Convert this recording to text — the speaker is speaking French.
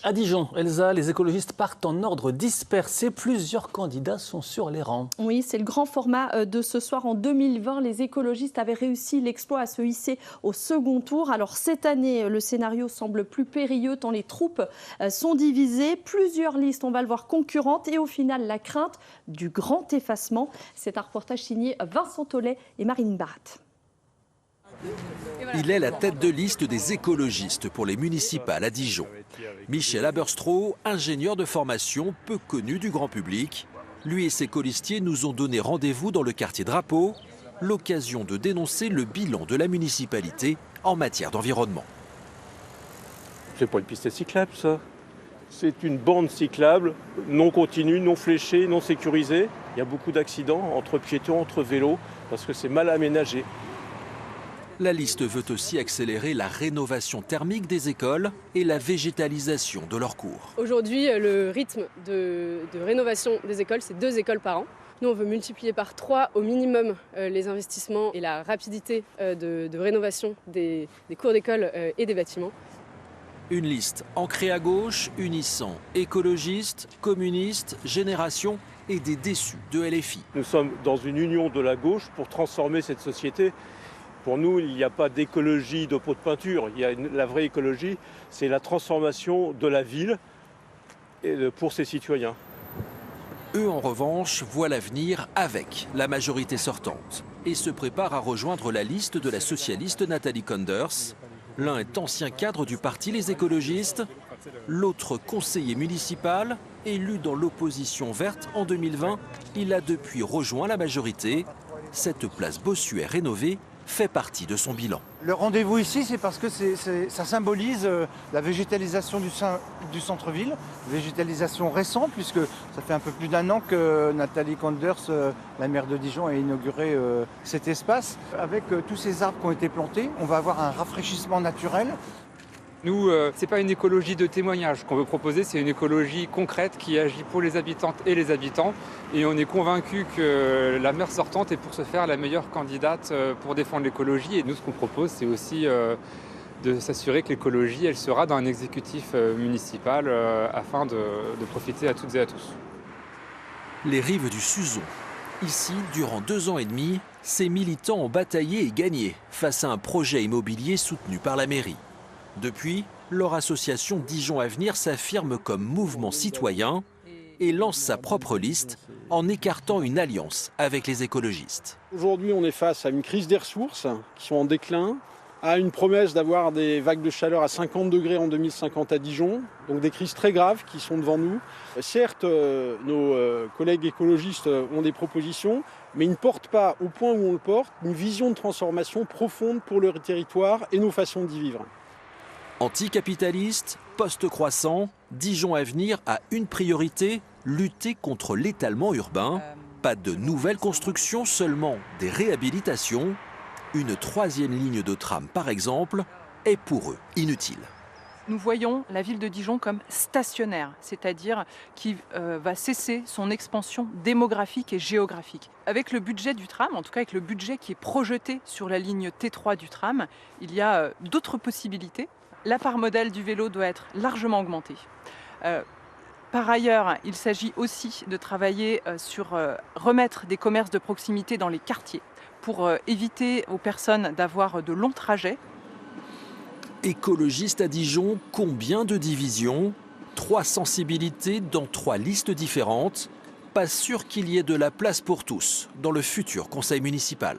À Dijon, Elsa, les écologistes partent en ordre dispersé. Plusieurs candidats sont sur les rangs. Oui, c'est le grand format de ce soir. En 2020, les écologistes avaient réussi l'exploit à se hisser au second tour. Alors cette année, le scénario semble plus périlleux tant les troupes sont divisées. Plusieurs listes, on va le voir, concurrentes. Et au final, la crainte du grand effacement. C'est un reportage signé Vincent Tollet et Marine Barat. Il est la tête de liste des écologistes pour les municipales à Dijon. Michel Aberstroh, ingénieur de formation peu connu du grand public. Lui et ses colistiers nous ont donné rendez-vous dans le quartier Drapeau, l'occasion de dénoncer le bilan de la municipalité en matière d'environnement. C'est pas une piste cyclable, ça. C'est une bande cyclable non continue, non fléchée, non sécurisée. Il y a beaucoup d'accidents entre piétons, entre vélos, parce que c'est mal aménagé. La liste veut aussi accélérer la rénovation thermique des écoles et la végétalisation de leurs cours. Aujourd'hui, le rythme de rénovation des écoles, c'est 2 écoles par an. Nous, on veut multiplier par 3 au minimum les investissements et la rapidité de rénovation des cours d'école et des bâtiments. Une liste ancrée à gauche, unissant écologistes, communistes, générations et des déçus de LFI. Nous sommes dans une union de la gauche pour transformer cette société. Pour nous, il n'y a pas d'écologie de pot de peinture. La vraie écologie, c'est la transformation de la ville pour ses citoyens. Eux, en revanche, voient l'avenir avec la majorité sortante et se préparent à rejoindre la liste de la socialiste Nathalie Konders. L'un est ancien cadre du parti Les Écologistes, l'autre conseiller municipal, élu dans l'opposition verte en 2020. Il a depuis rejoint la majorité. Cette place Bossuet rénovée fait partie de son bilan. Le rendez-vous ici, c'est parce que ça symbolise la végétalisation du centre-ville, végétalisation récente, puisque ça fait un peu plus d'1 an que Nathalie Konders, la maire de Dijon, a inauguré cet espace. Avec tous ces arbres qui ont été plantés, on va avoir un rafraîchissement naturel. Nous, ce n'est pas une écologie de témoignage qu'on veut proposer, c'est une écologie concrète qui agit pour les habitantes et les habitants. Et on est convaincu que la maire sortante est pour ce faire la meilleure candidate pour défendre l'écologie. Et nous, ce qu'on propose, c'est aussi de s'assurer que l'écologie, elle sera dans un exécutif municipal afin de profiter à toutes et à tous. Les rives du Suzon. Ici, durant 2 ans et demi, ces militants ont bataillé et gagné face à un projet immobilier soutenu par la mairie. Depuis, leur association Dijon Avenir s'affirme comme mouvement citoyen et lance sa propre liste en écartant une alliance avec les écologistes. Aujourd'hui, on est face à une crise des ressources qui sont en déclin, à une promesse d'avoir des vagues de chaleur à 50 degrés en 2050 à Dijon, donc des crises très graves qui sont devant nous. Certes, nos collègues écologistes ont des propositions, mais ils ne portent pas, au point où on le porte, une vision de transformation profonde pour le territoire et nos façons d'y vivre. Anticapitaliste, post-croissant, Dijon Avenir a une priorité, lutter contre l'étalement urbain. Pas de nouvelles constructions, seulement des réhabilitations. Une 3e ligne de tram, par exemple, est pour eux inutile. Nous voyons la ville de Dijon comme stationnaire, c'est-à-dire qui va cesser son expansion démographique et géographique. Avec le budget du tram, en tout cas avec le budget qui est projeté sur la ligne T3 du tram, il y a d'autres possibilités. La part modale du vélo doit être largement augmentée. Par ailleurs, il s'agit aussi de travailler sur remettre des commerces de proximité dans les quartiers pour éviter aux personnes d'avoir de longs trajets. Écologiste à Dijon, combien de divisions? 3 sensibilités dans 3 listes différentes. Pas sûr qu'il y ait de la place pour tous dans le futur conseil municipal.